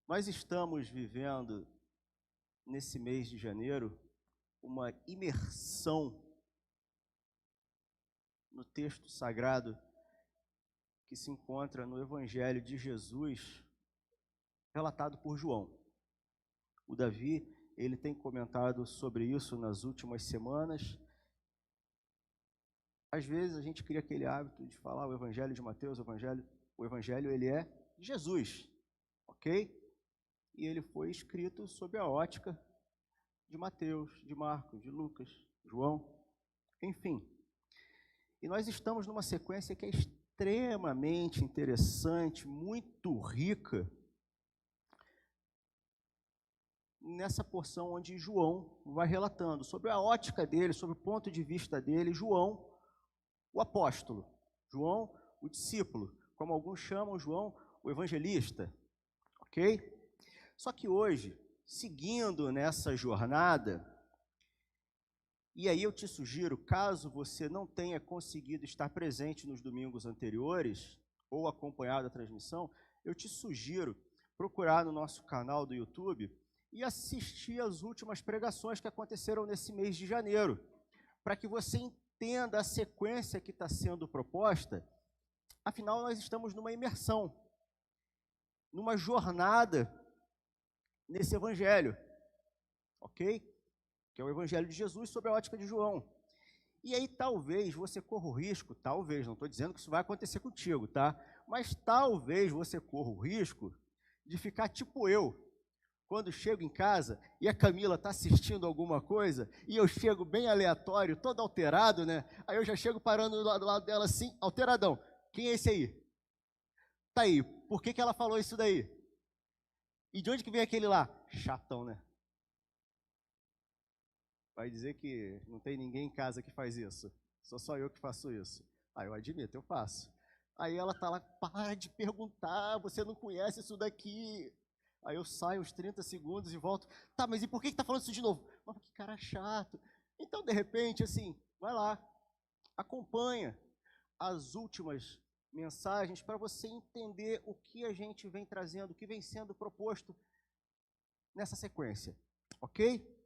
Nós estamos vivendo, nesse mês de janeiro, uma imersão no texto sagrado que se encontra no Evangelho de Jesus, relatado por João. O Davi, ele tem comentado sobre isso nas últimas semanas. Às vezes a gente cria aquele hábito de falar o Evangelho de Mateus, o Evangelho ele é de Jesus, ok? E ele foi escrito sob a ótica de Mateus, de Marcos, de Lucas, João, enfim. E nós estamos numa sequência que é extremamente interessante, muito rica, nessa porção onde João vai relatando sobre a ótica dele, sobre o ponto de vista dele, João, o apóstolo, João, o discípulo, como alguns chamam João, o evangelista, ok? Só que hoje, seguindo nessa jornada, e aí eu te sugiro, caso você não tenha conseguido estar presente nos domingos anteriores, ou acompanhado a transmissão, eu te sugiro procurar no nosso canal do YouTube e assistir às últimas pregações que aconteceram nesse mês de janeiro, para que você entenda a sequência que está sendo proposta. Afinal, nós estamos numa imersão, numa jornada nesse evangelho, ok? Que é o evangelho de Jesus sob a ótica de João. E aí talvez você corra o risco, talvez, não estou dizendo que isso vai acontecer contigo, tá? Mas talvez você corra o risco de ficar tipo eu, quando chego em casa e a Camila está assistindo alguma coisa e eu chego bem aleatório, todo alterado, né? Aí eu já chego parando do lado dela assim, alteradão. Quem é esse aí? Tá aí. Por que ela falou isso daí? E de onde que vem aquele lá? Chatão, né? Vai dizer que não tem ninguém em casa que faz isso. Sou só eu que faço isso. Aí eu admito, eu faço. Aí ela tá lá, para de perguntar, você não conhece isso daqui. Aí eu saio uns 30 segundos e volto. Tá, mas e por que tá falando isso de novo? Mas que cara chato. Então, de repente, assim, vai lá, acompanha as últimas mensagens para você entender o que a gente vem trazendo, o que vem sendo proposto nessa sequência, ok?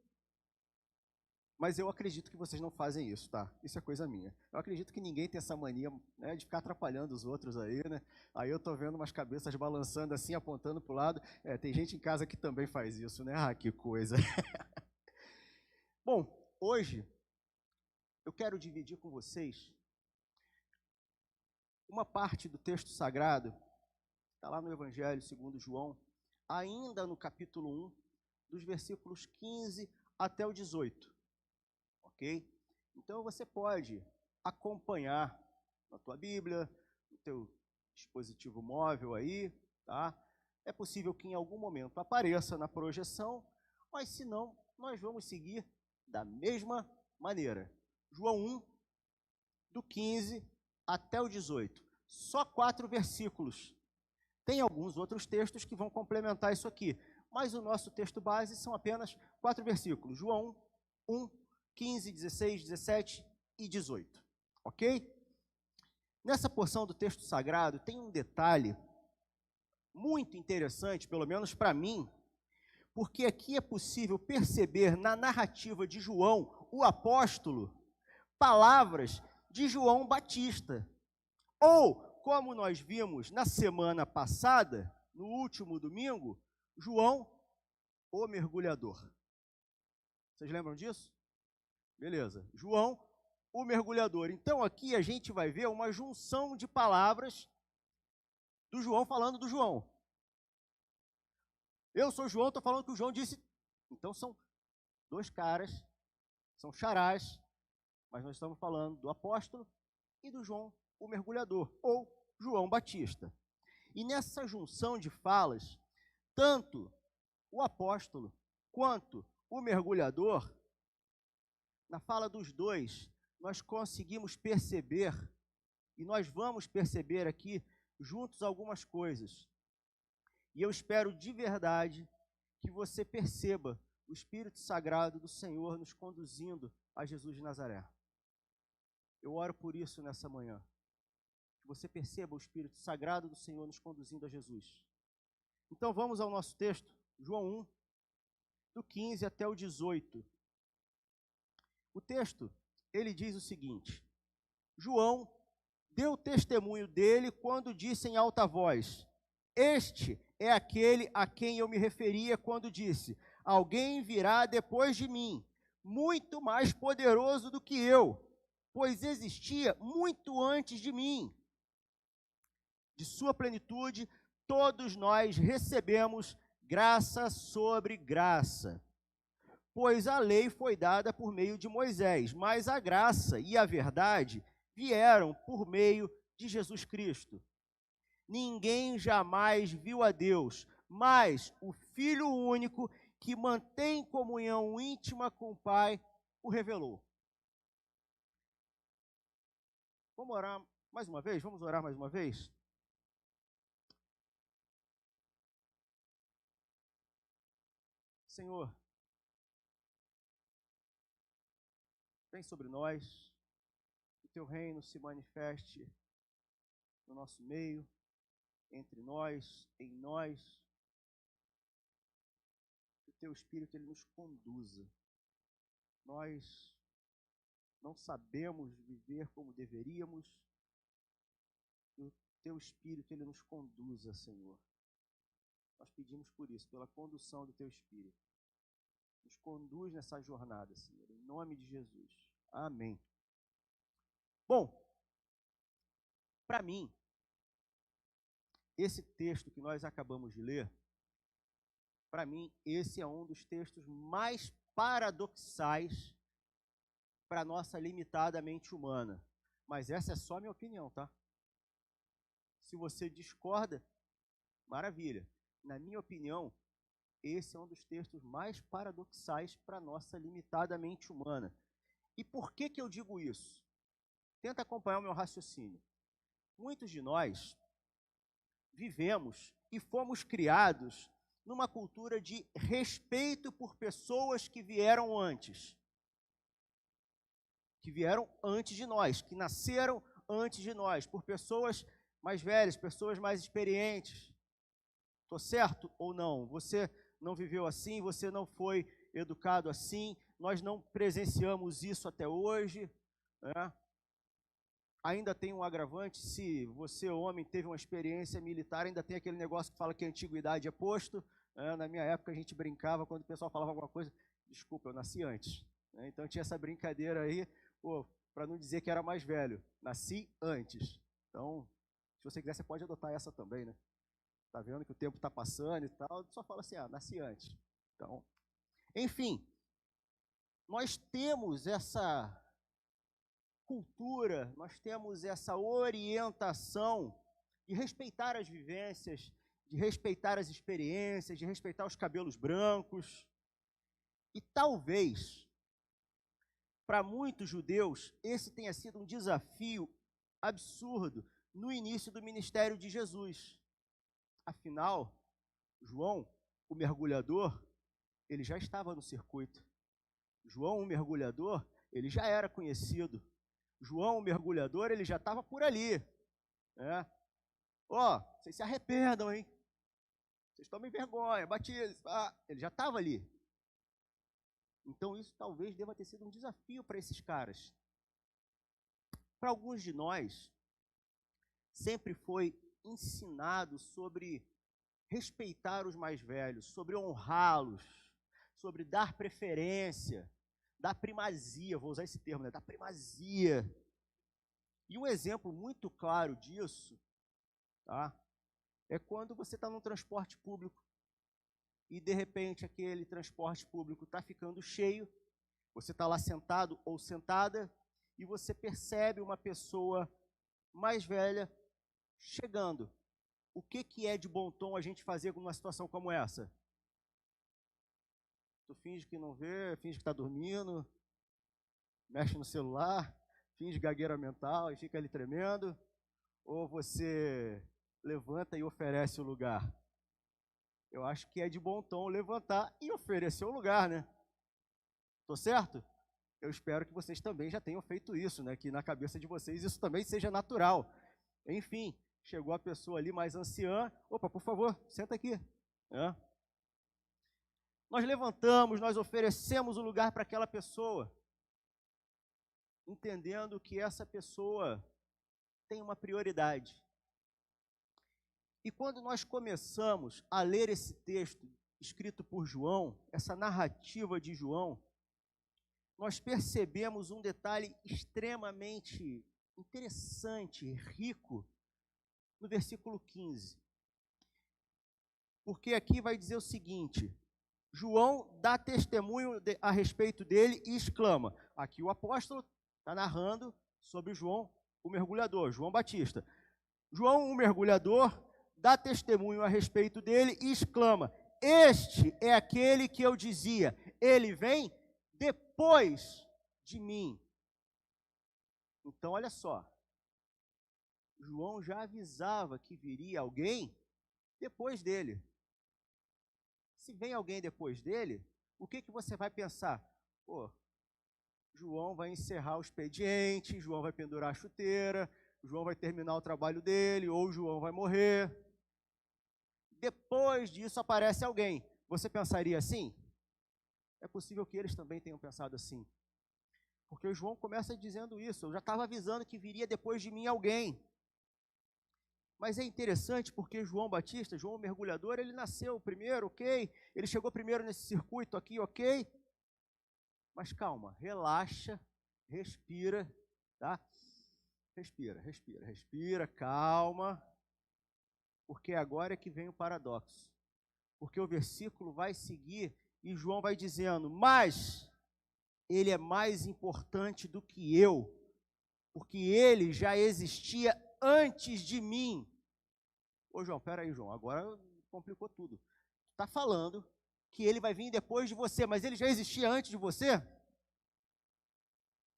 Mas eu acredito que vocês não fazem isso, tá? Isso é coisa minha. Eu acredito que ninguém tem essa mania, né, de ficar atrapalhando os outros aí, né? Aí eu tô vendo umas cabeças balançando assim, apontando pro lado. Tem gente em casa que também faz isso, né? Ah, que coisa. Bom, hoje eu quero dividir com vocês uma parte do texto sagrado, está lá no Evangelho segundo João, ainda no capítulo 1, dos versículos 15 até o 18. Ok? Então você pode acompanhar na tua Bíblia, no teu dispositivo móvel aí, tá? É possível que em algum momento apareça na projeção, mas se não, nós vamos seguir da mesma maneira. João 1, do 15 até o 18. Só 4 versículos. Tem alguns outros textos que vão complementar isso aqui, mas o nosso texto base são apenas 4 versículos. João 1, 15, 16, 17 e 18, ok? Nessa porção do texto sagrado tem um detalhe muito interessante, pelo menos para mim, porque aqui é possível perceber na narrativa de João, o apóstolo, palavras de João Batista. Ou, como nós vimos na semana passada, no último domingo, João, o mergulhador. Vocês lembram disso? Beleza. João, o mergulhador. Então aqui a gente vai ver uma junção de palavras do João falando do João. Eu sou João, estou falando que o João disse. Então são dois caras, são charás, mas nós estamos falando do apóstolo e do João, o mergulhador, ou João Batista. E nessa junção de falas, tanto o apóstolo quanto o mergulhador, na fala dos dois, nós conseguimos perceber, e nós vamos perceber aqui juntos algumas coisas. E eu espero de verdade que você perceba o Espírito Sagrado do Senhor nos conduzindo a Jesus de Nazaré. Eu oro por isso nessa manhã. Que você perceba o Espírito Sagrado do Senhor nos conduzindo a Jesus. Então vamos ao nosso texto, João 1, do 15 até o 18. O texto, ele diz o seguinte: João deu testemunho dele quando disse em alta voz: Este é aquele a quem eu me referia quando disse: Alguém virá depois de mim, muito mais poderoso do que eu, pois existia muito antes de mim. De sua plenitude, todos nós recebemos graça sobre graça. Pois a lei foi dada por meio de Moisés, mas a graça e a verdade vieram por meio de Jesus Cristo. Ninguém jamais viu a Deus, mas o Filho único, que mantém comunhão íntima com o Pai, o revelou. Vamos orar mais uma vez? Vamos orar mais uma vez? Senhor, vem sobre nós, que o teu reino se manifeste no nosso meio, entre nós, em nós, que o teu Espírito ele nos conduza. Nós não sabemos viver como deveríamos, que o teu Espírito ele nos conduza, Senhor. Nós pedimos por isso, pela condução do teu Espírito. Nos conduz nessa jornada, Senhor, em nome de Jesus. Amém. Bom, para mim, esse texto que nós acabamos de ler, para mim, esse é um dos textos mais paradoxais para a nossa limitada mente humana. Mas essa é só a minha opinião, tá? Se você discorda, maravilha. Na minha opinião, esse é um dos textos mais paradoxais para a nossa limitada mente humana. E por que eu digo isso? Tenta acompanhar o meu raciocínio. Muitos de nós vivemos e fomos criados numa cultura de respeito por pessoas que vieram antes. Que vieram antes de nós, que nasceram antes de nós, por pessoas mais velhas, pessoas mais experientes. Estou certo ou não? Você não viveu assim, você não foi educado assim, nós não presenciamos isso até hoje, né? Ainda tem um agravante, se você, homem, teve uma experiência militar, ainda tem aquele negócio que fala que a antiguidade é posto, né? Na minha época a gente brincava, quando o pessoal falava alguma coisa, desculpa, eu nasci antes, né? Então tinha essa brincadeira aí, para não dizer que era mais velho, nasci antes. Então, se você quiser, você pode adotar essa também, né? Tá vendo que o tempo está passando e tal, só fala assim, nasci antes. Então, enfim, nós temos essa cultura, nós temos essa orientação de respeitar as vivências, de respeitar as experiências, de respeitar os cabelos brancos. E talvez, para muitos judeus, esse tenha sido um desafio absurdo no início do ministério de Jesus. Afinal, João, o mergulhador, ele já estava no circuito. João, o mergulhador, ele já era conhecido. João, o mergulhador, ele já estava por ali. Né? Vocês se arrependam, hein? Vocês tomem vergonha, batizem. Ele já estava ali. Então, isso talvez deva ter sido um desafio para esses caras. Para alguns de nós, sempre foi ensinado sobre respeitar os mais velhos, sobre honrá-los, sobre dar preferência, dar primazia, vou usar esse termo, né? Dar primazia. E um exemplo muito claro disso, tá? É quando você está num transporte público e, de repente, aquele transporte público está ficando cheio, você está lá sentado ou sentada e você percebe uma pessoa mais velha chegando. O que é de bom tom a gente fazer numa situação como essa? Tu finge que não vê, finge que está dormindo, mexe no celular, finge gagueira mental e fica ali tremendo, ou você levanta e oferece o lugar? Eu acho que é de bom tom levantar e oferecer o lugar, né? Tô certo? Eu espero que vocês também já tenham feito isso, né? Que na cabeça de vocês isso também seja natural. Enfim, chegou a pessoa ali mais anciã. Opa, por favor, senta aqui. né? Nós levantamos, nós oferecemos o lugar para aquela pessoa, entendendo que essa pessoa tem uma prioridade. E quando nós começamos a ler esse texto escrito por João, essa narrativa de João, nós percebemos um detalhe extremamente interessante, rico, no versículo 15. Porque aqui vai dizer o seguinte: João dá testemunho a respeito dele e exclama. Aqui o apóstolo está narrando sobre João, o mergulhador, João Batista. João, o mergulhador, dá testemunho a respeito dele e exclama: este é aquele que eu dizia, ele vem depois de mim. Então, olha só, João já avisava que viria alguém depois dele. Se vem alguém depois dele, o que você vai pensar? Pô, João vai encerrar o expediente, João vai pendurar a chuteira, João vai terminar o trabalho dele, ou João vai morrer. Depois disso aparece alguém. Você pensaria assim? É possível que eles também tenham pensado assim. Porque o João começa dizendo isso. Eu já estava avisando que viria depois de mim alguém. Mas é interessante porque João Batista, João mergulhador, ele nasceu primeiro, ok? Ele chegou primeiro nesse circuito aqui, ok? Mas calma, relaxa, respira, tá? Respira, calma. Porque agora é que vem o paradoxo. Porque o versículo vai seguir e João vai dizendo: mas ele é mais importante do que eu, porque ele já existia antes de mim. Ô João, peraí, João, agora complicou tudo. Está falando que ele vai vir depois de você, mas ele já existia antes de você?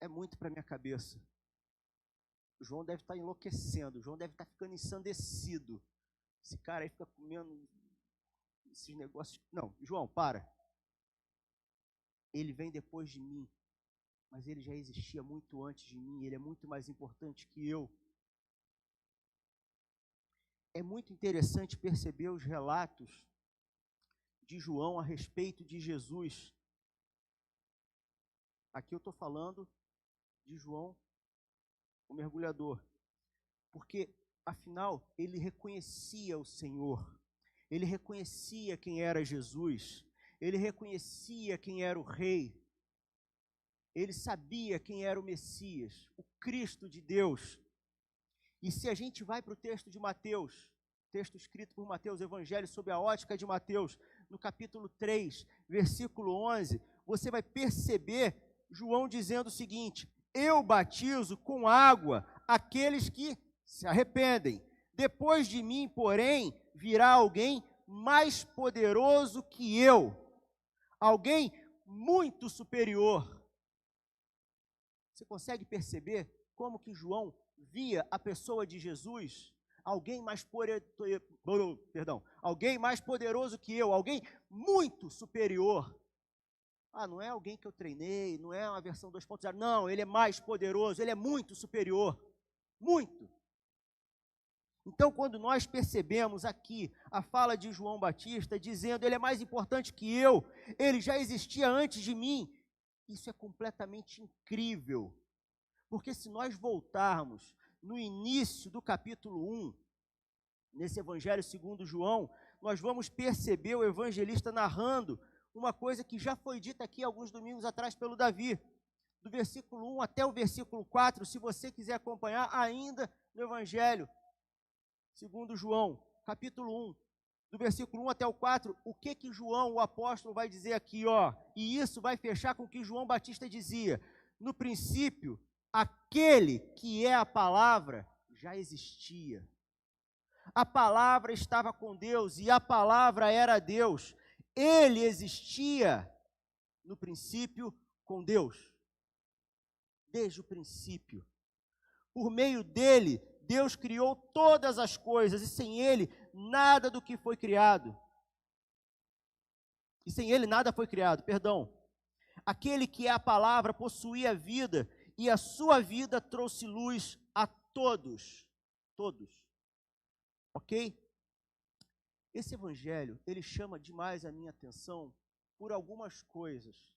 É muito para minha cabeça. O João deve estar enlouquecendo, o João deve estar ficando ensandecido. Esse cara aí fica comendo esses negócios. Não, João, para. Ele vem depois de mim, mas ele já existia muito antes de mim, ele é muito mais importante que eu. É muito interessante perceber os relatos de João a respeito de Jesus. Aqui eu estou falando de João, o mergulhador, porque, afinal, ele reconhecia o Senhor, ele reconhecia quem era Jesus, ele reconhecia quem era o Rei, ele sabia quem era o Messias, o Cristo de Deus. E se a gente vai para o texto de Mateus, texto escrito por Mateus, Evangelho sob a ótica de Mateus, no capítulo 3, versículo 11, você vai perceber João dizendo o seguinte: eu batizo com água aqueles que se arrependem. Depois de mim, porém, virá alguém mais poderoso que eu, alguém muito superior. Você consegue perceber como que João via a pessoa de Jesus? Alguém mais poderoso que eu, alguém muito superior. Ah, não é alguém que eu treinei, não é uma versão 2.0, não, ele é mais poderoso, ele é muito superior, muito. Então, quando nós percebemos aqui a fala de João Batista, dizendo, ele é mais importante que eu, ele já existia antes de mim, isso é completamente incrível, porque se nós voltarmos no início do capítulo 1, nesse Evangelho segundo João, nós vamos perceber o evangelista narrando uma coisa que já foi dita aqui alguns domingos atrás pelo Davi, do versículo 1 até o versículo 4, se você quiser acompanhar ainda no Evangelho segundo João, capítulo 1, do versículo 1 até o 4, o que João, o apóstolo, vai dizer aqui, ó, e isso vai fechar com o que João Batista dizia: no princípio, aquele que é a palavra já existia. A palavra estava com Deus e a palavra era Deus. Ele existia no princípio com Deus, desde o princípio. Por meio dele, Deus criou todas as coisas e sem ele, nada do que foi criado. E sem ele, nada foi criado, perdão. Aquele que é a palavra possuía vida e a sua vida trouxe luz a todos. Todos. Ok? Esse evangelho, ele chama demais a minha atenção por algumas coisas.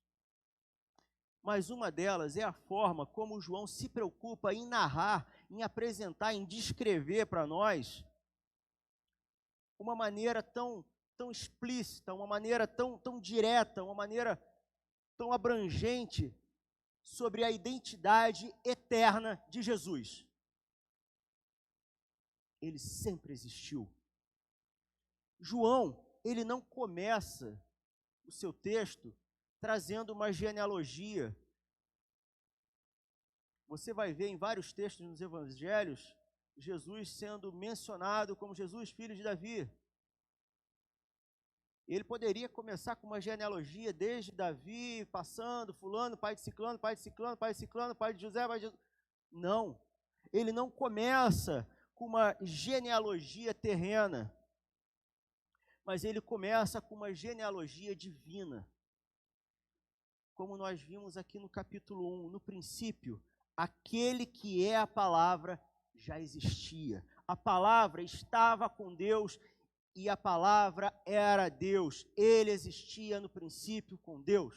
Mas uma delas é a forma como João se preocupa em narrar, em apresentar, em descrever para nós uma maneira tão explícita, uma maneira tão direta, uma maneira tão abrangente sobre a identidade eterna de Jesus. Ele sempre existiu. João, ele não começa o seu texto trazendo uma genealogia. Você vai ver em vários textos nos evangelhos, Jesus sendo mencionado como Jesus, filho de Davi. Ele poderia começar com uma genealogia desde Davi, passando, fulano, pai de ciclano, pai de ciclano, pai de ciclano, pai de José, pai de... Não, ele não começa com uma genealogia terrena, mas ele começa com uma genealogia divina. Como nós vimos aqui no capítulo 1, no princípio, aquele que é a palavra já existia. A palavra estava com Deus e a palavra era Deus. Ele existia no princípio com Deus.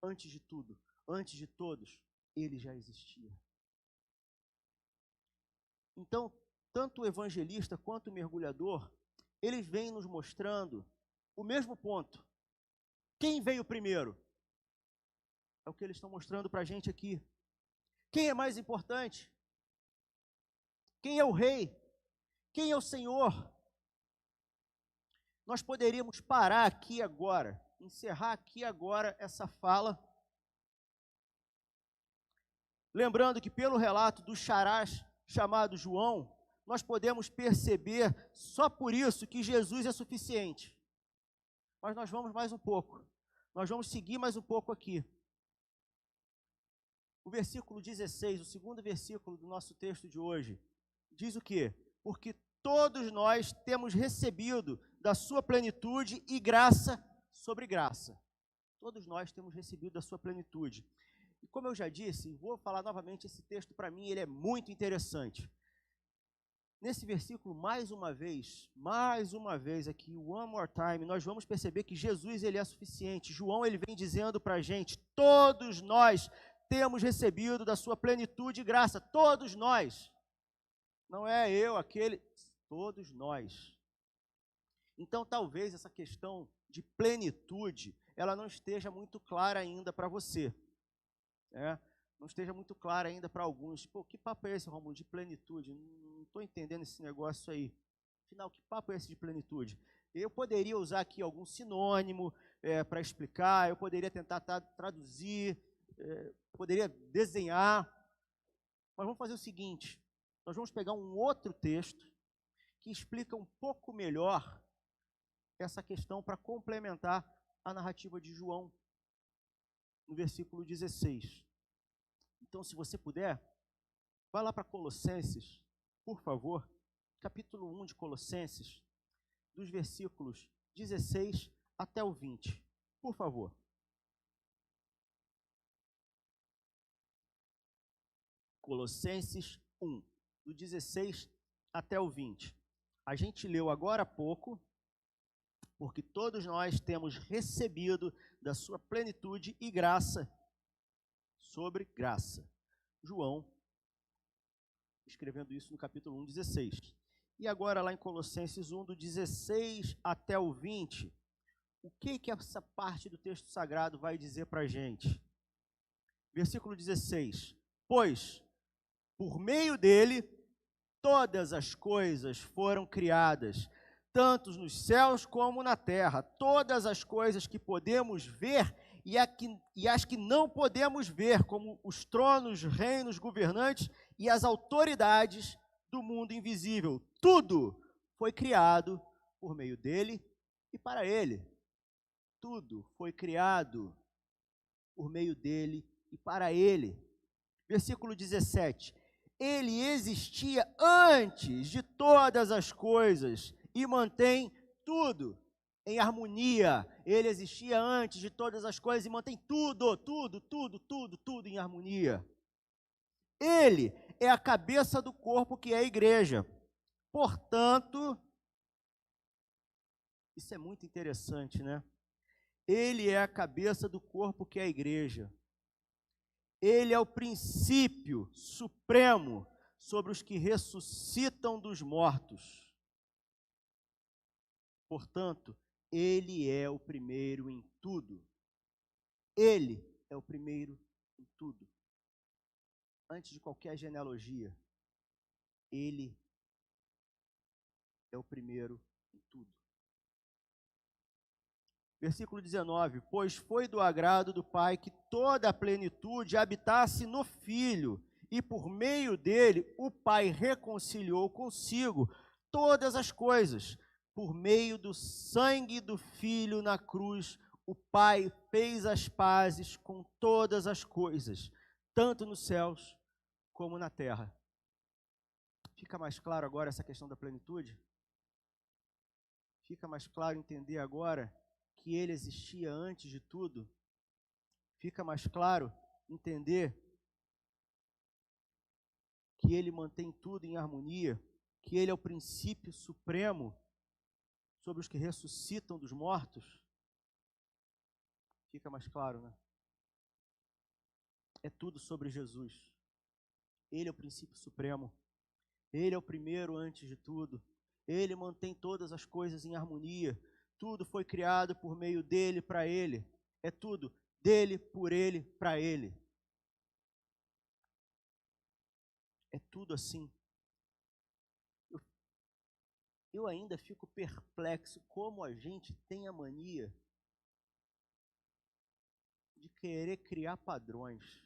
Antes de tudo, antes de todos, ele já existia. Então, tanto o evangelista quanto o mergulhador, eles vêm nos mostrando o mesmo ponto. Quem veio primeiro? É o que eles estão mostrando para a gente aqui. Quem é mais importante? Quem é o rei? Quem é o Senhor? Nós poderíamos parar aqui agora, encerrar aqui agora essa fala, lembrando que pelo relato do xarás chamado João, nós podemos perceber só por isso que Jesus é suficiente. Mas nós vamos mais um pouco, nós vamos seguir mais um pouco aqui. O versículo 16, o segundo versículo do nosso texto de hoje, diz o quê? Porque todos nós temos recebido da sua plenitude e graça sobre graça. Todos nós temos recebido da sua plenitude. E como eu já disse, vou falar novamente, esse texto para mim ele é muito interessante. Nesse versículo, mais uma vez aqui, one more time, nós vamos perceber que Jesus ele é suficiente. João ele vem dizendo para a gente, todos nós temos recebido da sua plenitude e graça, todos nós. Não é eu, aquele, todos nós. Então, talvez essa questão de plenitude, ela não esteja muito clara ainda para você. Não esteja muito clara ainda para alguns. Pô, que papo é esse, Romulo, de plenitude? Não estou entendendo esse negócio aí. Afinal, que papo é esse de plenitude? Eu poderia usar aqui algum sinônimo para explicar, eu poderia tentar traduzir, poderia desenhar. Mas vamos fazer o seguinte, nós vamos pegar um outro texto que explica um pouco melhor essa questão para complementar a narrativa de João, no versículo 16. Então, se você puder, vá lá para Colossenses, por favor, capítulo 1 de Colossenses, dos versículos 16 até o 20, por favor. Colossenses 1, do 16 até o 20. A gente leu agora há pouco, porque todos nós temos recebido da sua plenitude e graça sobre graça. João, escrevendo isso no capítulo 1, 16. E agora lá em Colossenses 1, do 16 até o 20, o que essa parte do texto sagrado vai dizer para a gente? Versículo 16. Pois, por meio dele, todas as coisas foram criadas, tanto nos céus como na terra, todas as coisas que podemos ver e as que não podemos ver, como os tronos, reinos, governantes e as autoridades do mundo invisível. Tudo foi criado por meio dele e para ele. Tudo foi criado por meio dele e para ele. Versículo 17. Ele existia antes de todas as coisas e mantém tudo em harmonia. Ele existia antes de todas as coisas e mantém tudo em harmonia. Ele é a cabeça do corpo que é a igreja. Portanto, Isso é muito interessante, né? Ele é a cabeça do corpo que é a igreja. Ele é o princípio supremo sobre os que ressuscitam dos mortos. Portanto, ele é o primeiro em tudo. Ele é o primeiro em tudo. Antes de qualquer genealogia, ele é o primeiro em tudo. Versículo 19: pois foi do agrado do Pai que toda a plenitude habitasse no Filho, e por meio dele o Pai reconciliou consigo todas as coisas. Por meio do sangue do Filho na cruz, o Pai fez as pazes com todas as coisas, tanto nos céus como na terra. Fica mais claro agora essa questão da plenitude? Fica mais claro entender agora que ele existia antes de tudo? Fica mais claro entender que ele mantém tudo em harmonia, que ele é o princípio supremo sobre os que ressuscitam dos mortos? Fica mais claro, né? É tudo sobre Jesus. Ele é o princípio supremo. Ele é o primeiro antes de tudo. Ele mantém todas as coisas em harmonia. Tudo foi criado por meio dele, para ele. É tudo dele, por ele, para ele. É tudo assim. Eu ainda fico perplexo como a gente tem a mania de querer criar padrões.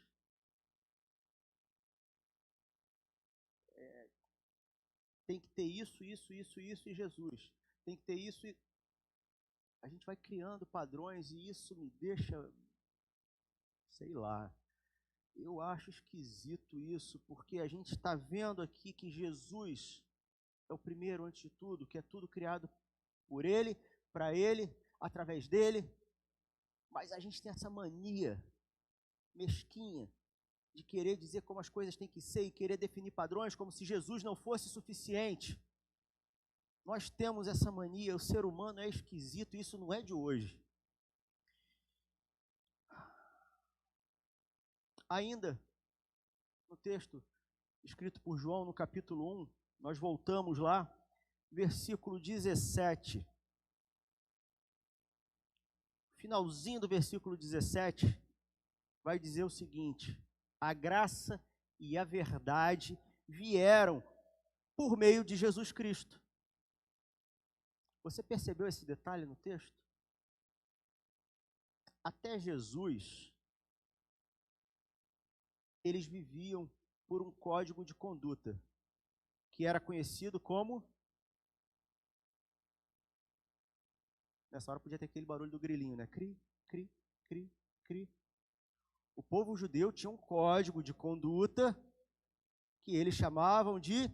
Tem que ter isso, isso, isso, isso e Jesus. Tem que ter isso e... A gente vai criando padrões e isso me deixa, sei lá, eu acho esquisito isso, porque a gente está vendo aqui que Jesus é o primeiro antes de tudo, que é tudo criado por Ele, para Ele, através dEle, mas a gente tem essa mania mesquinha de querer dizer como as coisas têm que ser e querer definir padrões como se Jesus não fosse suficiente. Nós temos essa mania, o ser humano é esquisito, isso não é de hoje. Ainda no texto escrito por João, no capítulo 1, nós voltamos lá, versículo 17. Finalzinho do versículo 17, vai dizer o seguinte: a graça e a verdade vieram por meio de Jesus Cristo. Você percebeu esse detalhe no texto? Até Jesus, eles viviam por um código de conduta, que era conhecido como... Nessa hora podia ter aquele barulho do grilinho, né? Cri, cri, cri, cri. O povo judeu tinha um código de conduta que eles chamavam de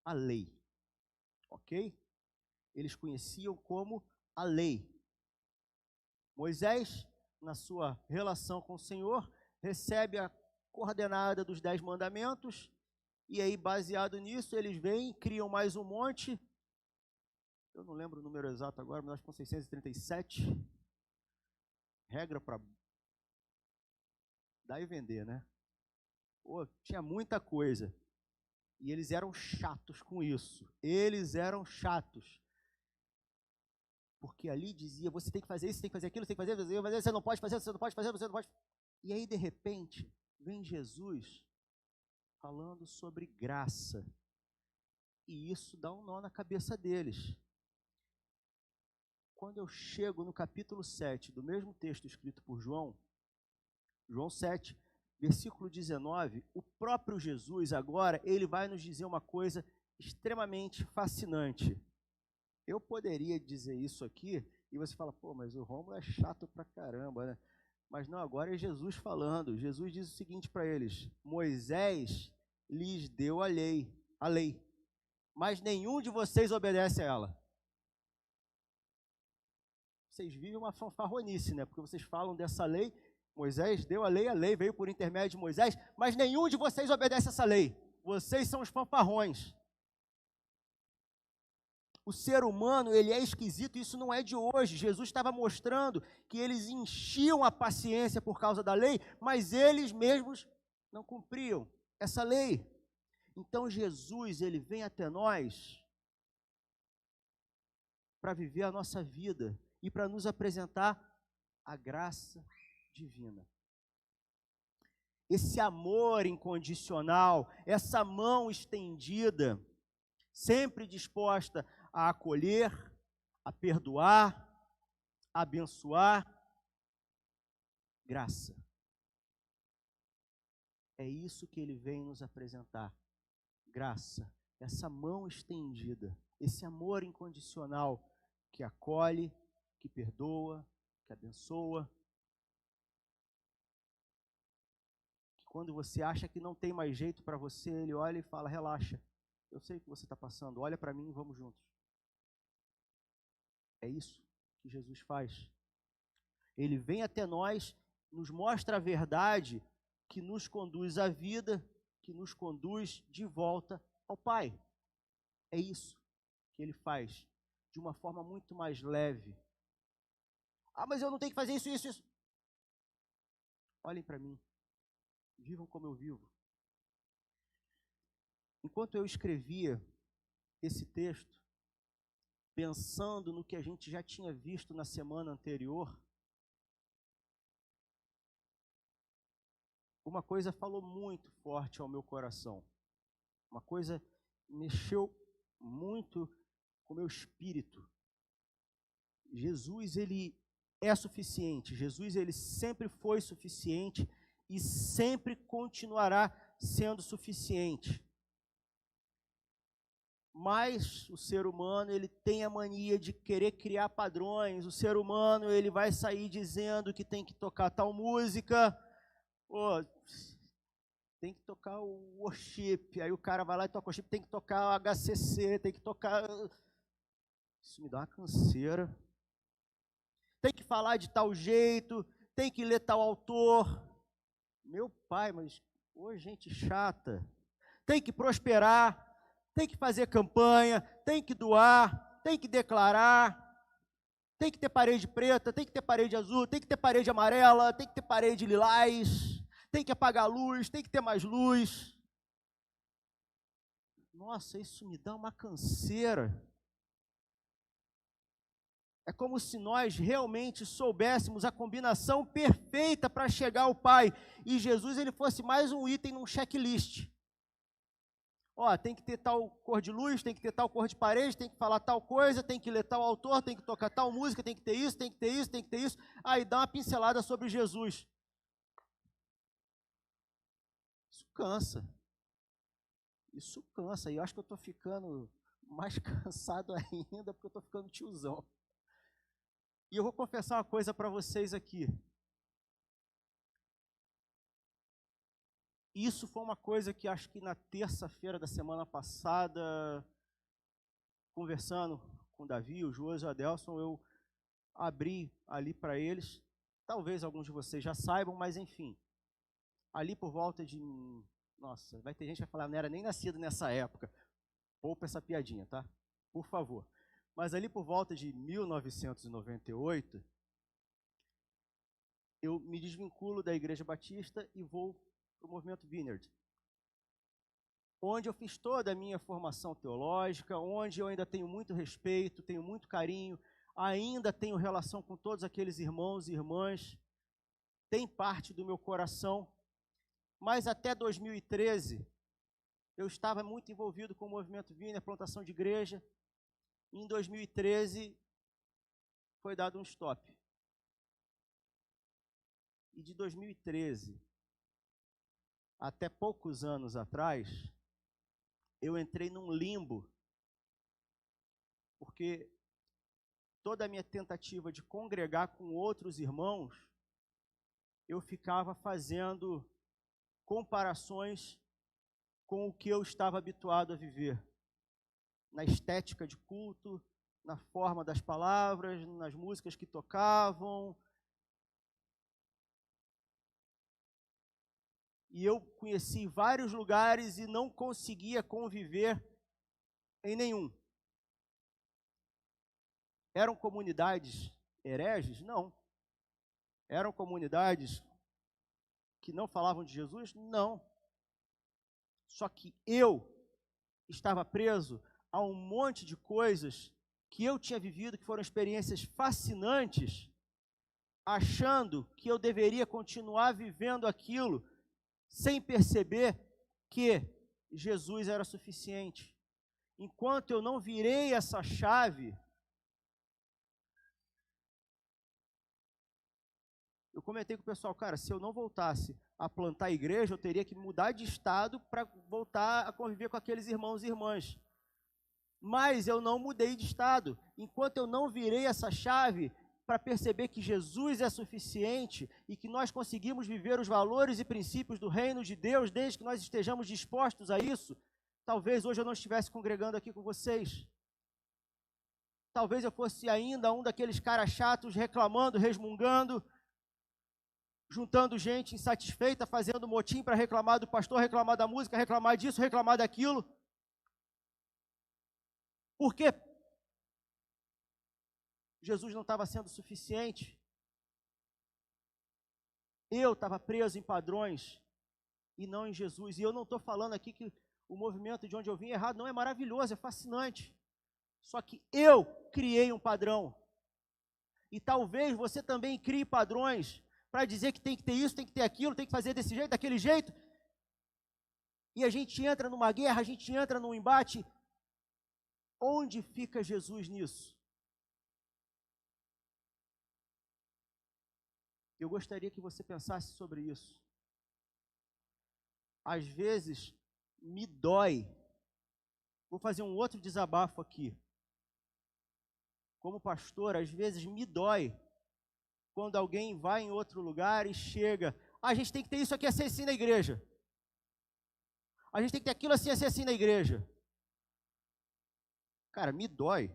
a lei, ok? Eles conheciam como a lei. Moisés, na sua relação com o Senhor, recebe a coordenada dos 10 mandamentos, e aí, baseado nisso, eles vêm, criam mais um monte, eu não lembro o número exato agora, mas acho que são 637, regra para dar e vender, né? Pô, tinha muita coisa. E eles eram chatos com isso. Eles eram chatos. Porque ali dizia, você tem que fazer isso, você tem que fazer aquilo, você tem que fazer, você não pode fazer, você não pode fazer, você não pode. E aí, de repente, vem Jesus falando sobre graça. E isso dá um nó na cabeça deles. Quando eu chego no capítulo 7 do mesmo texto escrito por João, João 7, versículo 19, o próprio Jesus agora, ele vai nos dizer uma coisa extremamente fascinante. Eu poderia dizer isso aqui, e você fala, pô, mas o Rômulo é chato pra caramba, né? Mas não, agora é Jesus falando. Jesus diz o seguinte para eles: Moisés lhes deu a lei, mas nenhum de vocês obedece a ela. Vocês vivem uma fanfarronice, né? Porque vocês falam dessa lei, Moisés deu a lei veio por intermédio de Moisés, mas nenhum de vocês obedece essa lei. Vocês são os fanfarrões. O ser humano, ele é esquisito, isso não é de hoje. Jesus estava mostrando que eles enchiam a paciência por causa da lei, mas eles mesmos não cumpriam essa lei. Então Jesus, ele vem até nós para viver a nossa vida e para nos apresentar a graça divina. Esse amor incondicional, essa mão estendida, sempre disposta a acolher, a perdoar, a abençoar. Graça. É isso que ele vem nos apresentar. Graça. Essa mão estendida, esse amor incondicional que acolhe, que perdoa, que abençoa. Quando você acha que não tem mais jeito para você, ele olha e fala, relaxa, eu sei o que você está passando, olha para mim e vamos juntos. É isso que Jesus faz. Ele vem até nós, nos mostra a verdade que nos conduz à vida, que nos conduz de volta ao Pai. É isso que ele faz, de uma forma muito mais leve. Ah, mas eu não tenho que fazer isso. Olhem para mim. Vivam como eu vivo. Enquanto eu escrevia esse texto, pensando no que a gente já tinha visto na semana anterior, uma coisa falou muito forte ao meu coração. Uma coisa mexeu muito com o meu espírito. Jesus, ele é suficiente. Jesus, ele sempre foi suficiente e sempre continuará sendo suficiente. Mas o ser humano, ele tem a mania de querer criar padrões. O ser humano, ele vai sair dizendo que tem que tocar tal música, tem que tocar o worship. Aí o cara vai lá e toca o worship, tem que tocar o HCC, tem que tocar... Isso me dá uma canseira. Tem que falar de tal jeito, tem que ler tal autor. Meu pai, mas gente chata. Tem que prosperar, tem que fazer campanha, tem que doar, tem que declarar, tem que ter parede preta, tem que ter parede azul, tem que ter parede amarela, tem que ter parede lilás, tem que apagar a luz, tem que ter mais luz. Nossa, isso me dá uma canseira. É como se nós realmente soubéssemos a combinação perfeita para chegar ao Pai. E Jesus, ele fosse mais um item num checklist. Tem que ter tal cor de luz, tem que ter tal cor de parede, tem que falar tal coisa, tem que ler tal autor, tem que tocar tal música, tem que ter isso, tem que ter isso, tem que ter isso. Aí dá uma pincelada sobre Jesus. Isso cansa. Isso cansa. E eu acho que eu estou ficando mais cansado ainda, porque eu estou ficando tiozão. E eu vou confessar uma coisa para vocês aqui. Isso foi uma coisa que acho que na terça-feira da semana passada, conversando com o Davi, o Josi e o Adelson, eu abri ali para eles. Talvez alguns de vocês já saibam, mas enfim. Ali por volta de... Nossa, vai ter gente que vai falar, não era nem nascido nessa época. Poupa essa piadinha, tá? Por favor. Mas ali por volta de 1998, eu me desvinculo da Igreja Batista e vou para o Movimento Vineyard, onde eu fiz toda a minha formação teológica, onde eu ainda tenho muito respeito, tenho muito carinho, ainda tenho relação com todos aqueles irmãos e irmãs, tem parte do meu coração, mas até 2013, eu estava muito envolvido com o Movimento Vineyard, plantação de igreja. Em 2013, foi dado um stop. E de 2013 até poucos anos atrás, eu entrei num limbo, porque toda a minha tentativa de congregar com outros irmãos, eu ficava fazendo comparações com o que eu estava habituado a viver, na estética de culto, na forma das palavras, nas músicas que tocavam. E eu conheci vários lugares e não conseguia conviver em nenhum. Eram comunidades hereges? Não. Eram comunidades que não falavam de Jesus? Não. Só que eu estava preso a um monte de coisas que eu tinha vivido, que foram experiências fascinantes, achando que eu deveria continuar vivendo aquilo, sem perceber que Jesus era suficiente. Enquanto eu não virei essa chave, eu comentei com o pessoal, cara, se eu não voltasse a plantar a igreja, eu teria que mudar de estado para voltar a conviver com aqueles irmãos e irmãs. Mas eu não mudei de estado. Enquanto eu não virei essa chave para perceber que Jesus é suficiente e que nós conseguimos viver os valores e princípios do reino de Deus, desde que nós estejamos dispostos a isso, talvez hoje eu não estivesse congregando aqui com vocês. Talvez eu fosse ainda um daqueles caras chatos, reclamando, resmungando, juntando gente insatisfeita, fazendo motim para reclamar do pastor, reclamar da música, reclamar disso, reclamar daquilo. Por quê? Jesus não estava sendo suficiente. Eu estava preso em padrões e não em Jesus. E eu não estou falando aqui que o movimento de onde eu vim é errado. Não, é maravilhoso, é fascinante. Só que eu criei um padrão. E talvez você também crie padrões para dizer que tem que ter isso, tem que ter aquilo, tem que fazer desse jeito, daquele jeito. E a gente entra numa guerra, a gente entra num embate. Onde fica Jesus nisso? Eu gostaria que você pensasse sobre isso. Às vezes, me dói. Vou fazer um outro desabafo aqui. Como pastor, às vezes me dói quando alguém vai em outro lugar e chega. A gente tem que ter isso aqui assim na igreja. A gente tem que ter aquilo assim na igreja. Cara, me dói,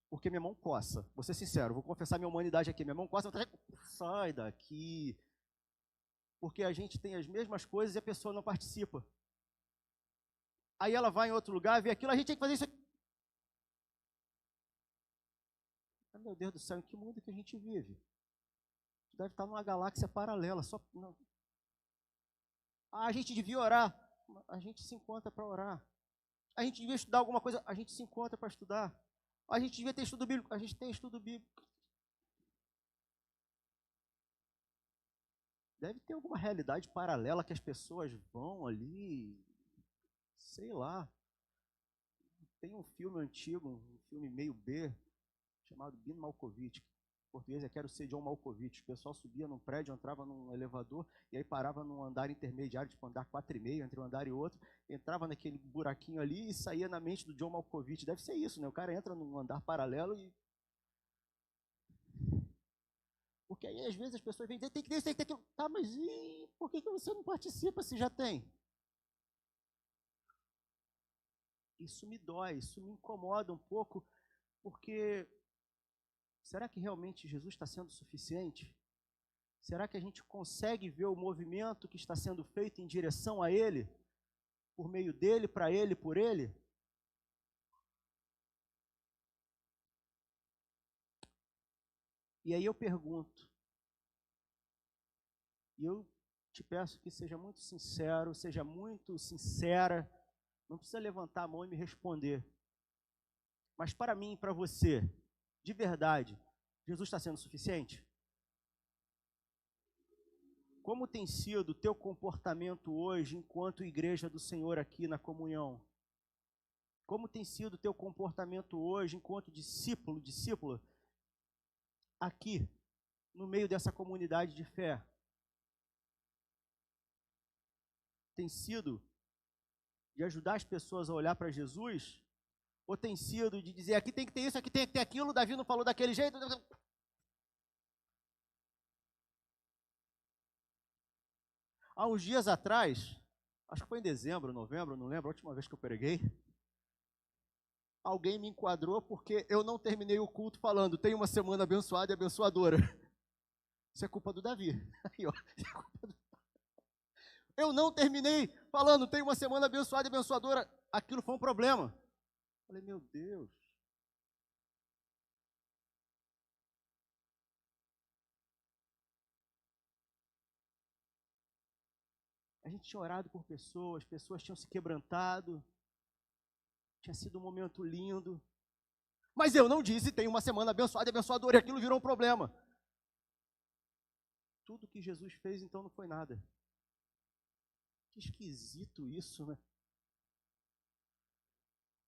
porque minha mão coça. Vou ser sincero, vou confessar minha humanidade aqui. Minha mão coça, sai daqui. Porque a gente tem as mesmas coisas e a pessoa não participa. Aí ela vai em outro lugar, vê aquilo, a gente tem que fazer isso aqui. Meu Deus do céu, em que mundo que a gente vive? Deve estar numa galáxia paralela. Não. A gente devia orar. A gente se encontra para orar. A gente devia estudar alguma coisa. A gente se encontra para estudar. A gente devia ter estudo bíblico. A gente tem estudo bíblico. Deve ter alguma realidade paralela que as pessoas vão ali, sei lá. Tem um filme antigo, um filme meio B, chamado Bean Malkovich. Em português é Quero Ser John Malkovich. O pessoal subia num prédio, entrava num elevador e aí parava num andar intermediário, tipo andar 4,5, entre um andar e outro, entrava naquele buraquinho ali e saía na mente do John Malkovich. Deve ser isso, né? O cara entra num andar paralelo e... Porque aí às vezes as pessoas vêm dizer, tem que ter isso, tem que ter aquilo. Tá, mas e por que você não participa se já tem? Isso me dói, isso me incomoda um pouco, porque será que realmente Jesus está sendo suficiente? Será que a gente consegue ver o movimento que está sendo feito em direção a Ele? Por meio dEle, para Ele, por Ele? E aí eu pergunto, e eu te peço que seja muito sincero, seja muito sincera, não precisa levantar a mão e me responder. Mas para mim e para você, de verdade, Jesus está sendo suficiente? Como tem sido o teu comportamento hoje enquanto igreja do Senhor aqui na comunhão? Como tem sido o teu comportamento hoje enquanto discípula, aqui, no meio dessa comunidade de fé? Tem sido de ajudar as pessoas a olhar para Jesus? Ou tem sido de dizer, aqui tem que ter isso, aqui tem que ter aquilo, Davi não falou daquele jeito? Há uns dias atrás, acho que foi em dezembro, novembro, não lembro, a última vez que eu preguei, alguém me enquadrou porque eu não terminei o culto falando, tenha uma semana abençoada e abençoadora. Isso é culpa do Davi. Aí, ó, isso é culpa do... Eu não terminei falando, tenha uma semana abençoada e abençoadora. Aquilo foi um problema. Falei, meu Deus. gente tinha orado por pessoas, pessoas tinham se quebrantado, tinha sido um momento lindo. Mas eu não disse, tem uma semana abençoada e abençoadora, e aquilo virou um problema. Tudo que Jesus fez, então, não foi nada. Que esquisito isso, né?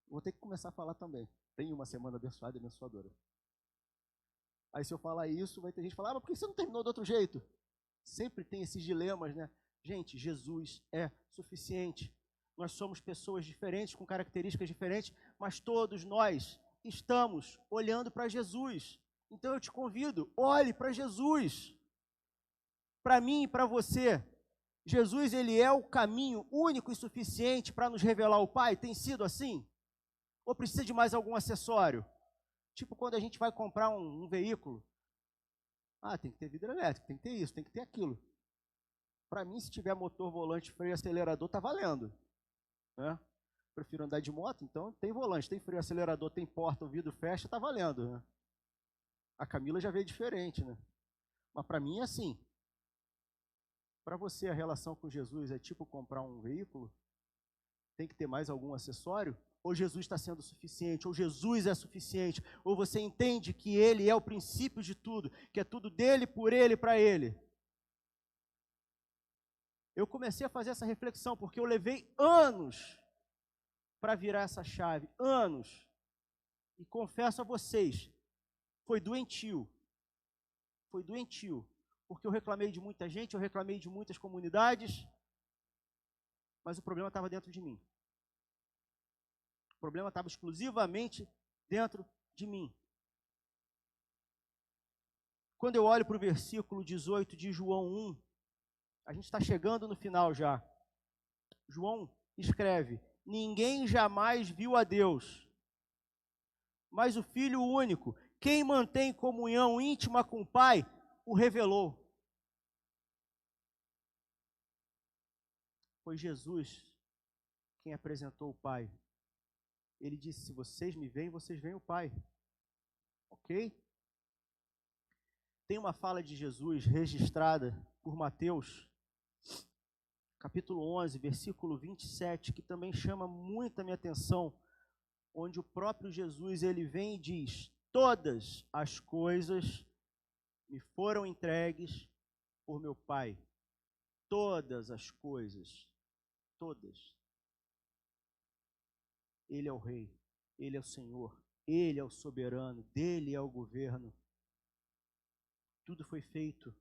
Vou ter que começar a falar também. Tem uma semana abençoada e abençoadora. Aí se eu falar isso, vai ter gente que falar, mas por que você não terminou do outro jeito? Sempre tem esses dilemas, né? Gente, Jesus é suficiente. Nós somos pessoas diferentes, com características diferentes, mas todos nós estamos olhando para Jesus. Então eu te convido, olhe para Jesus. Para mim e para você, Jesus, ele é o caminho único e suficiente para nos revelar o Pai? Tem sido assim? Ou precisa de mais algum acessório? Tipo quando a gente vai comprar um veículo. Ah, tem que ter vidro elétrico, tem que ter isso, tem que ter aquilo. Para mim, se tiver motor, volante, freio, acelerador, tá valendo. Né? Prefiro andar de moto, então tem volante, tem freio, acelerador, tem porta, o vidro fecha, tá valendo. Né? A Camila já veio diferente, né? Mas para mim é assim. Para você, a relação com Jesus é tipo comprar um veículo? Tem que ter mais algum acessório? Ou Jesus está sendo suficiente? Ou Jesus é suficiente? Ou você entende que Ele é o princípio de tudo, que é tudo dele, por Ele, para Ele? Eu comecei a fazer essa reflexão porque eu levei anos para virar essa chave, anos. E confesso a vocês, foi doentio. Foi doentio. Porque eu reclamei de muita gente, eu reclamei de muitas comunidades, mas o problema estava dentro de mim. O problema estava exclusivamente dentro de mim. Quando eu olho para o versículo 18 de João 1, a gente está chegando no final já. João escreve: ninguém jamais viu a Deus, mas o Filho único, quem mantém comunhão íntima com o Pai, o revelou. Foi Jesus quem apresentou o Pai. Ele disse: se vocês me veem, vocês veem o Pai. Ok? Tem uma fala de Jesus registrada por Mateus, capítulo 11, versículo 27, que também chama muito a minha atenção, onde o próprio Jesus, ele vem e diz: todas as coisas me foram entregues por meu Pai. Todas as coisas, todas. Ele é o Rei, Ele é o Senhor, Ele é o soberano, dele é o governo. Tudo foi feito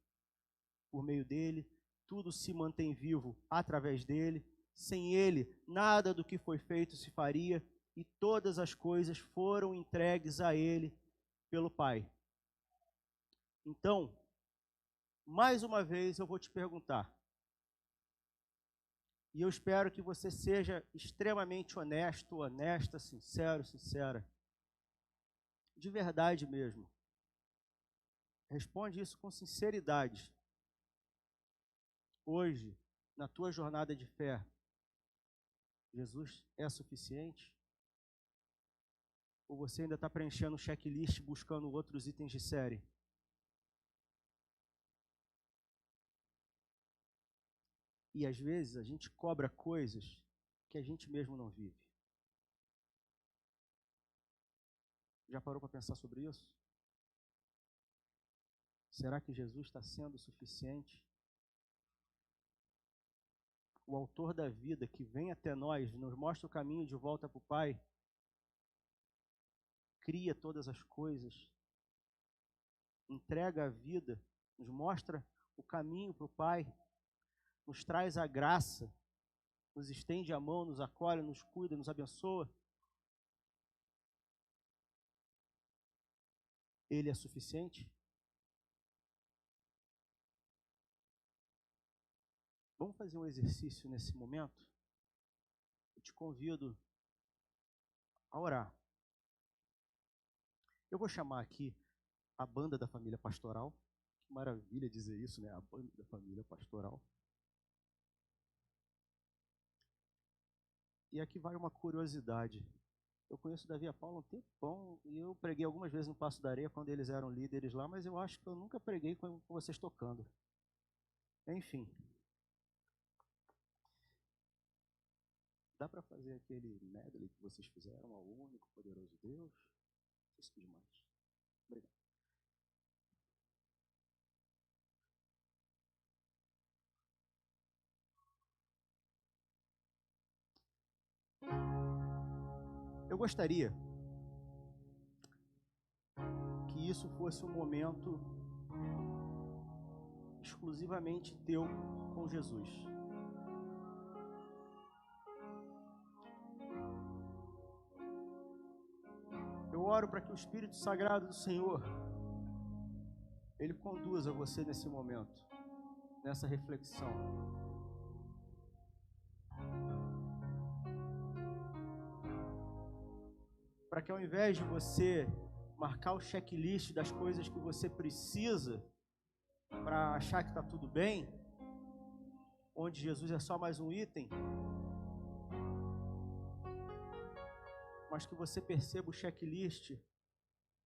por meio dele, tudo se mantém vivo através dele. Sem ele, nada do que foi feito se faria, e todas as coisas foram entregues a ele pelo Pai. Então, mais uma vez eu vou te perguntar, e eu espero que você seja extremamente honesto, honesta, sincero, sincera. De verdade mesmo. Responde isso com sinceridade. Hoje, na tua jornada de fé, Jesus é suficiente? Ou você ainda está preenchendo um checklist buscando outros itens de série? E às vezes a gente cobra coisas que a gente mesmo não vive. Já parou para pensar sobre isso? Será que Jesus está sendo suficiente? O autor da vida que vem até nós, nos mostra o caminho de volta para o Pai, cria todas as coisas, entrega a vida, nos mostra o caminho para o Pai, nos traz a graça, nos estende a mão, nos acolhe, nos cuida, nos abençoa. Ele é suficiente? Vamos fazer um exercício nesse momento? Eu te convido a orar. Eu vou chamar aqui a banda da família pastoral. Que maravilha dizer isso, né? A banda da família pastoral. E aqui vai uma curiosidade. Eu conheço o Davi e a Paula há um tempão e eu preguei algumas vezes no Passo da Areia quando eles eram líderes lá, mas eu acho que eu nunca preguei com vocês tocando. Enfim. Dá para fazer aquele medley que vocês fizeram ao único, poderoso Deus? Isso é demais. Obrigado. Eu gostaria que isso fosse um momento exclusivamente teu com Jesus. Eu oro para que o Espírito Sagrado do Senhor, Ele conduza você nesse momento, nessa reflexão. Para que ao invés de você marcar o checklist das coisas que você precisa para achar que está tudo bem, onde Jesus é só mais um item, mas que você perceba o checklist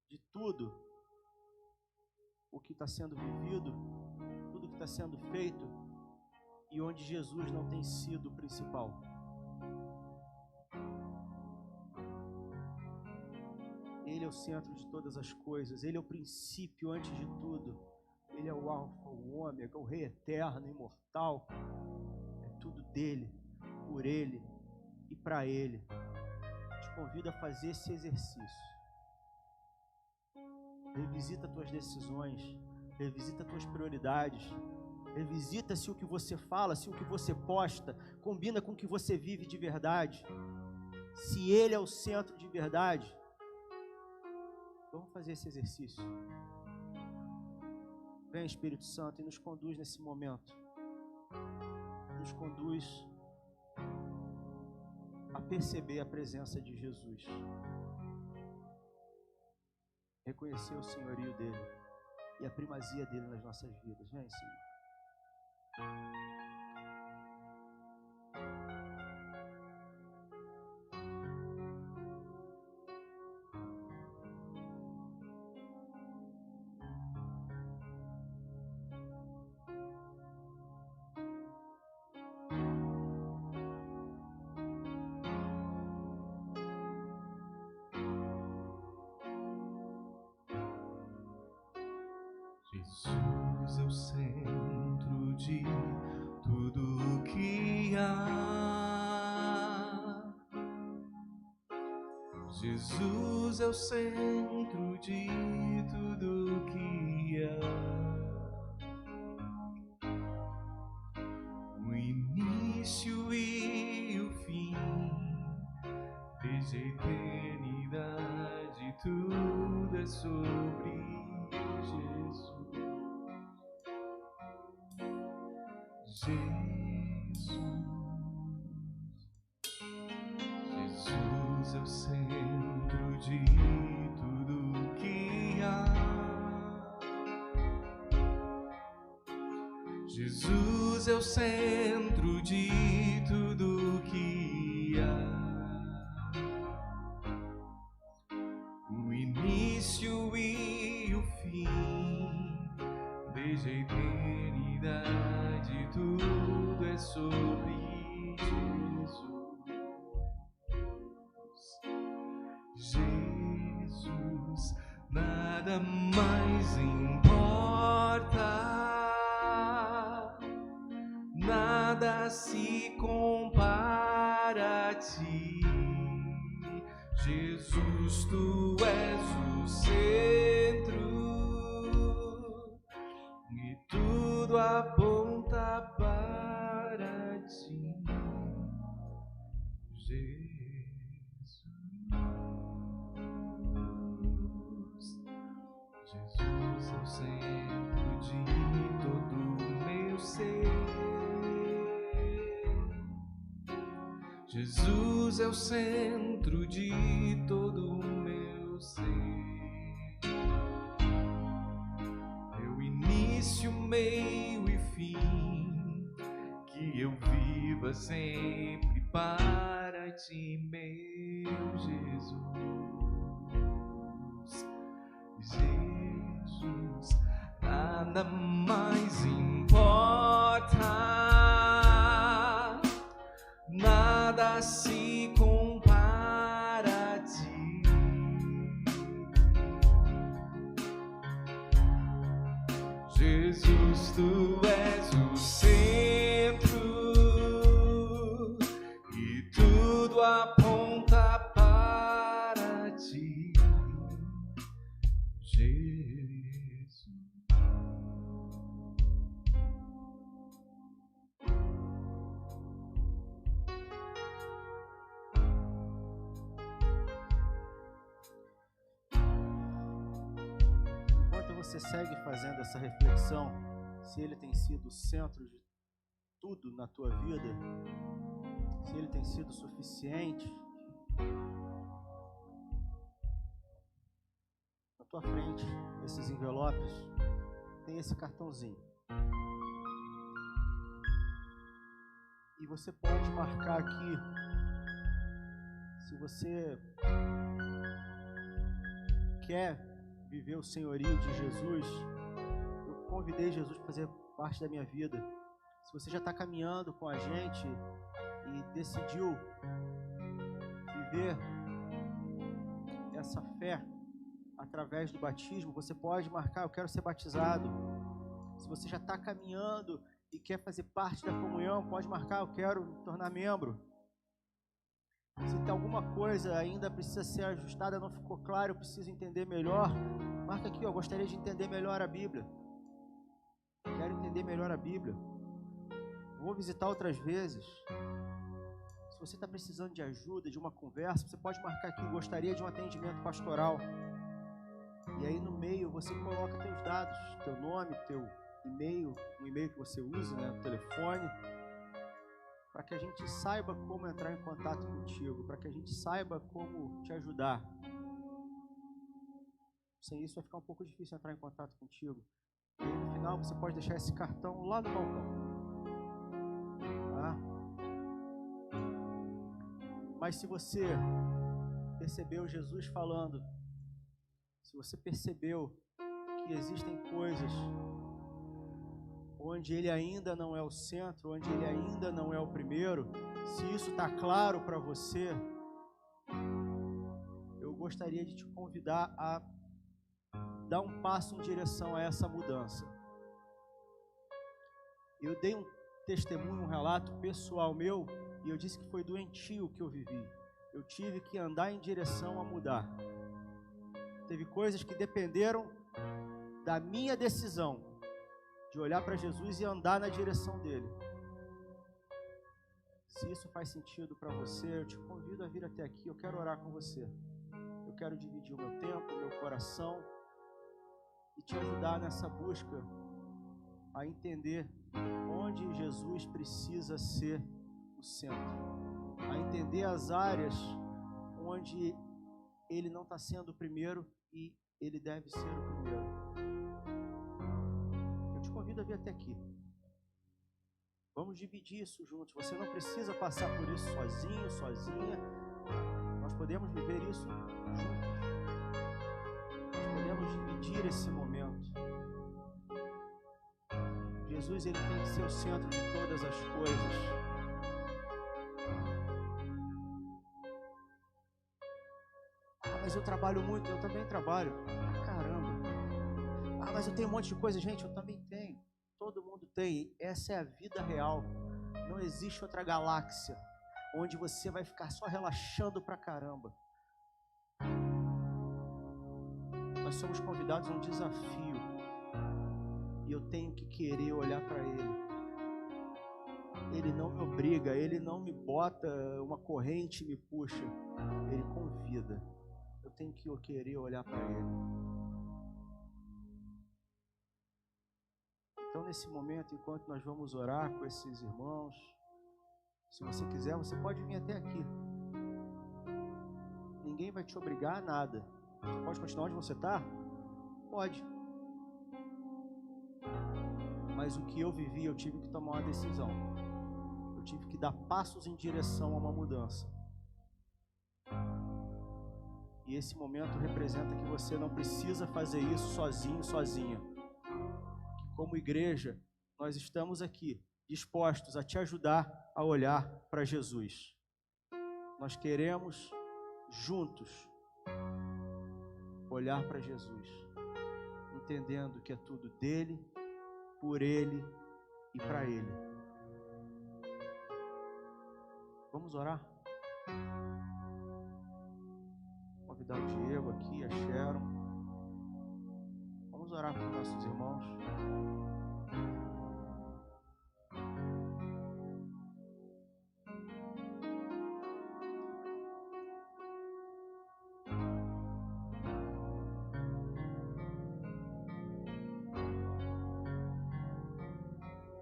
de tudo o que está sendo vivido, tudo que está sendo feito, e onde Jesus não tem sido o principal. Ele é o centro de todas as coisas, Ele é o princípio antes de tudo, Ele é o alfa, o ômega, o rei eterno, imortal. É tudo dele, por ele e para ele. Te convido a fazer esse exercício. Revisita tuas decisões, revisita tuas prioridades, revisita se o que você fala, se o que você posta combina com o que você vive de verdade. Se Ele é o centro de verdade, vamos fazer esse exercício. Vem, Espírito Santo, e nos conduz nesse momento. Nos conduz a perceber a presença de Jesus. Reconhecer o senhorio dele e a primazia dele nas nossas vidas. Vem, Senhor. Jesus é o centro de tudo que há. Jesus é o centro de tudo que há. O início e o fim, desde a eternidade, tudo é sobre Jesus. Jesus é o centro de tudo que há. Jesus é o centro de tudo que há. O início e o fim, desde a eternidade, tudo é sobre Jesus. Jesus, nada mais importa, nada se compara a ti. Jesus, tu és o centro e tudo aponta para ti. Jesus é o centro de todo o meu ser. Jesus é o centro de todo o meu ser. Meu início, meio e fim, que eu viva sempre para ti, meu Jesus. Jesus, nada mais importa, nada se compara a ti. Jesus, tu és o centro e tudo aponta para ti, Jesus. Enquanto você segue fazendo essa reflexão, se ele tem sido o centro de tudo na tua vida, se ele tem sido suficiente, na tua frente, esses envelopes, tem esse cartãozinho. E você pode marcar aqui, se você quer viver o senhorio de Jesus, eu convidei Jesus para fazer parte da minha vida. Se você já está caminhando com a gente e decidiu viver essa fé através do batismo, você pode marcar, eu quero ser batizado. Se você já está caminhando e quer fazer parte da comunhão, pode marcar, eu quero me tornar membro. Se tem alguma coisa ainda precisa ser ajustada, não ficou claro, eu preciso entender melhor, marca aqui, eu gostaria de entender melhor a Bíblia. Quero entender melhor a Bíblia. Vou visitar outras vezes. Se você está precisando de ajuda, de uma conversa, você pode marcar aqui, gostaria de um atendimento pastoral. E aí no meio você coloca teus dados, teu nome, teu e-mail, o e-mail que você usa, né, o telefone, para que a gente saiba como entrar em contato contigo, para que a gente saiba como te ajudar. Sem isso vai ficar um pouco difícil entrar em contato contigo. E aí, no final você pode deixar esse cartão lá no balcão. Tá? Mas se você percebeu Jesus falando, se você percebeu que existem coisas onde ele ainda não é o centro, onde ele ainda não é o primeiro, se isso está claro para você, eu gostaria de te convidar a dar um passo em direção a essa mudança. Eu dei um testemunho, um relato pessoal meu, e eu disse que foi doentio o que eu vivi. Eu tive que andar em direção a mudar. Teve coisas que dependeram da minha decisão de olhar para Jesus e andar na direção dele. Se isso faz sentido para você, eu te convido a vir até aqui. Eu quero orar com você. Eu quero dividir o meu tempo, o meu coração e te ajudar nessa busca a entender onde Jesus precisa ser o centro, a entender as áreas onde ele não está sendo o primeiro e ele deve ser o primeiro. Eu te convido a vir até aqui. Vamos dividir isso juntos. Você não precisa passar por isso sozinho, sozinha. Nós podemos viver isso juntos. Nós podemos dividir esse momento. Jesus, ele tem que ser o centro de todas as coisas. Mas eu trabalho muito, eu também trabalho. Caramba. Mas eu tenho um monte de coisa. Gente, eu também tenho. Todo mundo tem. Essa é a vida real. Não existe outra galáxia onde você vai ficar só relaxando pra caramba. Nós somos convidados a um desafio. E eu tenho que querer olhar para ele. Ele não me obriga, ele não me bota uma corrente e me puxa. Ele convida. Eu tenho que querer olhar para ele. Então, nesse momento, enquanto nós vamos orar com esses irmãos, se você quiser, você pode vir até aqui. Ninguém vai te obrigar a nada. Você pode continuar onde você está? Pode. Mas o que eu vivi, eu tive que tomar uma decisão. Eu tive que dar passos em direção a uma mudança. E esse momento representa que você não precisa fazer isso sozinho, sozinha. Que como igreja, nós estamos aqui dispostos a te ajudar a olhar para Jesus. nós queremos juntos olhar para Jesus, entendendo que é tudo dele, por ele e para ele. Vamos orar? Convidar o Diego aqui, a Sharon. Vamos orar por nossos irmãos.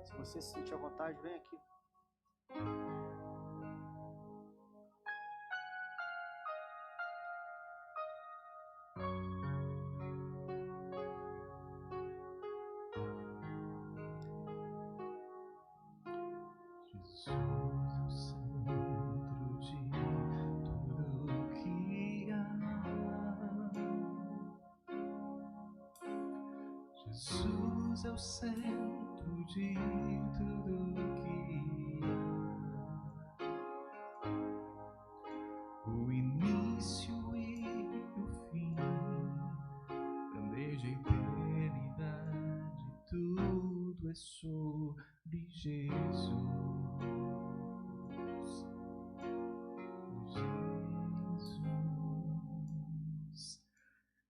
Se você se sentir à vontade, vem aqui. Jesus é o centro de tudo que há. O início e o fim, desde a eternidade, tudo é sobre Jesus.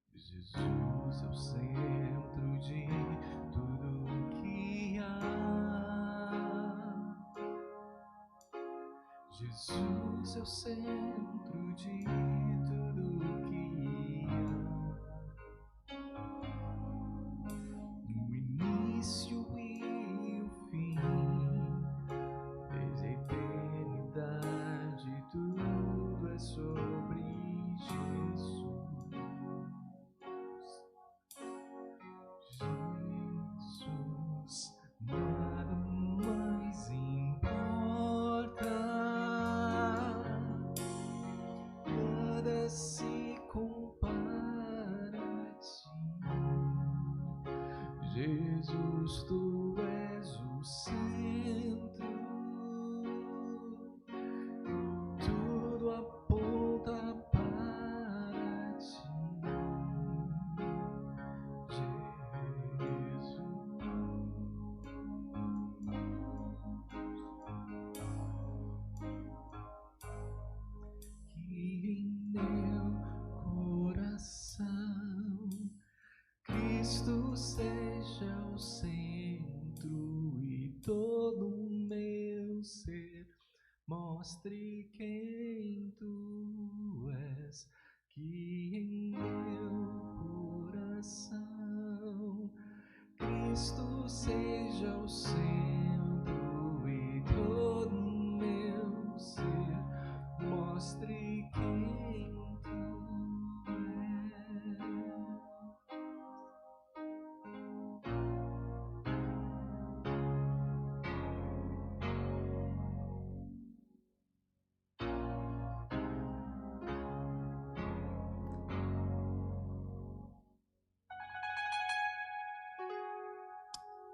Jesus é o centro de tudo que há. Jesus é o centro de tudo que há. O início e o fim, desde a eternidade, tudo é sobre Jesus. Jesus, nada mais importa, nada se compara a ti. Jesus, tu és o centro, tudo aponta para ti. Cristo seja o centro e todo o meu ser mostre quem tu és. Que em meu coração Cristo seja o centro e todo o meu ser mostre quem tu és.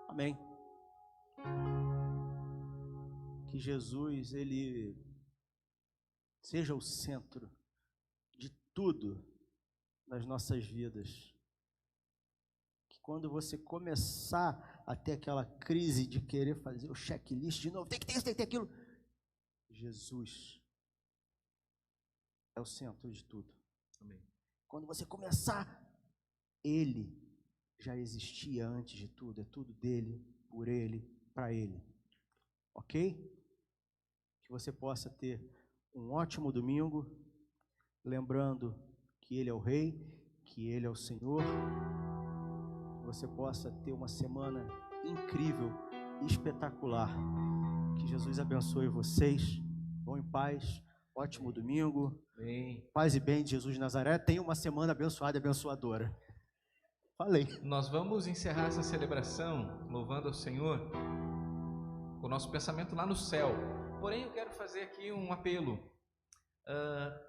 Amém. Que Jesus, ele seja o centro de tudo nas nossas vidas. Que quando você começar a ter aquela crise de querer fazer o checklist de novo, tem que ter isso, tem que ter aquilo, Jesus é o centro de tudo. Amém. Quando você começar, ele já existia antes de tudo, é tudo dele, por ele, para ele. Ok? Que você possa ter um ótimo domingo, lembrando que ele é o Rei, que ele é o Senhor. Que você possa ter uma semana incrível, espetacular. Que Jesus abençoe vocês. Vão em paz. Ótimo domingo. Amém. Paz e bem de Jesus de Nazaré. Tenha uma semana abençoada e abençoadora. Falei. Nós vamos encerrar essa celebração louvando ao Senhor com o nosso pensamento lá no céu. Porém, eu quero fazer aqui um apelo.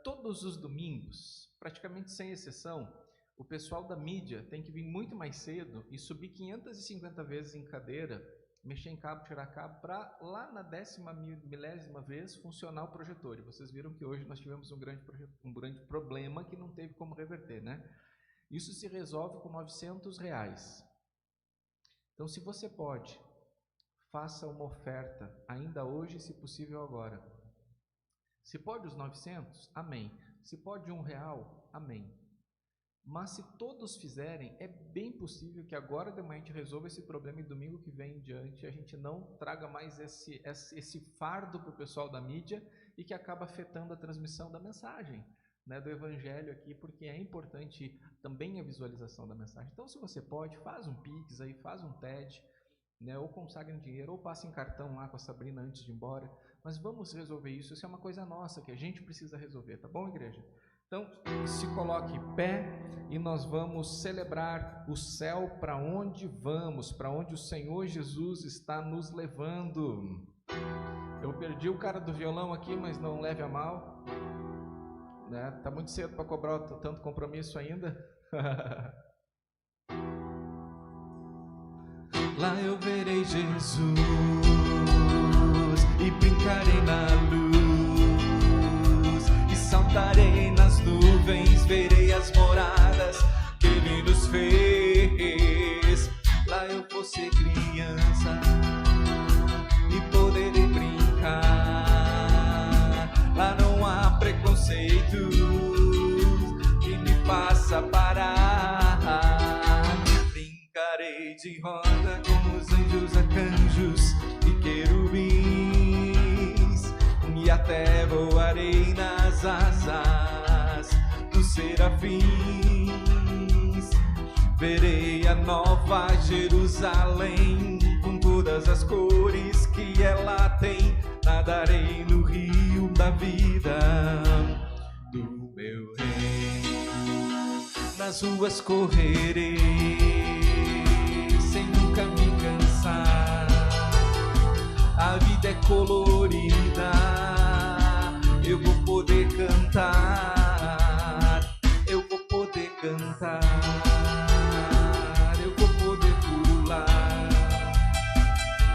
Todos os domingos, praticamente sem exceção, o pessoal da mídia tem que vir muito mais cedo e subir 550 vezes em cadeira mexer em cabo, tirar cabo, para lá na 10ª vez funcionar o projetor. E vocês viram que hoje nós tivemos um grande problema que não teve como reverter, né? Isso se resolve com R$900. Então, se você pode, faça uma oferta ainda hoje, se possível agora. Se pode os 900, amém. Se pode R$1, amém. Mas se todos fizerem, é bem possível que agora de manhã a gente resolva esse problema e domingo que vem em diante a gente não traga mais esse fardo para o pessoal da mídia e que acaba afetando a transmissão da mensagem, né, do evangelho aqui, porque é importante também a visualização da mensagem. Então, se você pode, faz um Pix aí, faz um TED, né, ou consagre em dinheiro, ou passe em cartão lá com a Sabrina antes de ir embora, mas vamos resolver isso. Isso é uma coisa nossa que a gente precisa resolver, tá bom, igreja? Então, se coloque em pé e nós vamos celebrar o céu. Para onde vamos, para onde o Senhor Jesus está nos levando. Eu perdi o cara do violão aqui, mas não leve a mal, né? Tá muito cedo para cobrar tanto compromisso ainda. Lá eu verei Jesus e brincarei na luz, e saltarei nas nuvens, verei as moradas que Ele nos fez. Lá eu vou ser criança e poderei brincar. Lá não há preconceito que me faça parar. Brincarei de roda com os anjos, arcanjos e querubins, e até voarei nas asas dos serafins. Verei a nova Jerusalém com todas as cores que ela tem. Nadarei no rio da vida do meu rei. Nas ruas correrei sem nunca me cansar. A vida é colorida, eu vou poder cantar. Eu vou poder cantar, eu vou poder pular,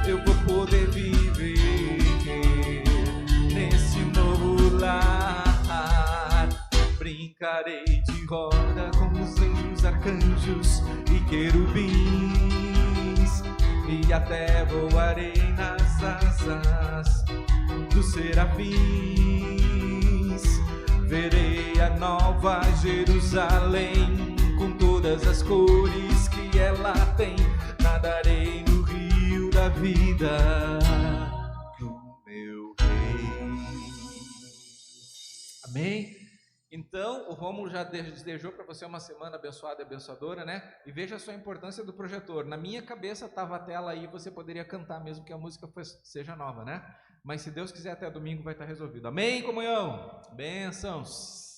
eu vou poder viver nesse novo lar. Brincarei de roda com os anjos, arcanjos e querubins, e até voarei nas asas dos serafins. Verei a nova Jerusalém com todas as cores que ela tem. Nadarei no rio da vida do meu rei. Amém? Então, o Rômulo já desejou para você uma semana abençoada e abençoadora, né? E veja só a importância do projetor. Na minha cabeça estava a tela aí, você poderia cantar mesmo que a música seja nova, né? Mas se Deus quiser, até domingo vai estar resolvido. Amém, comunhão? Bênçãos.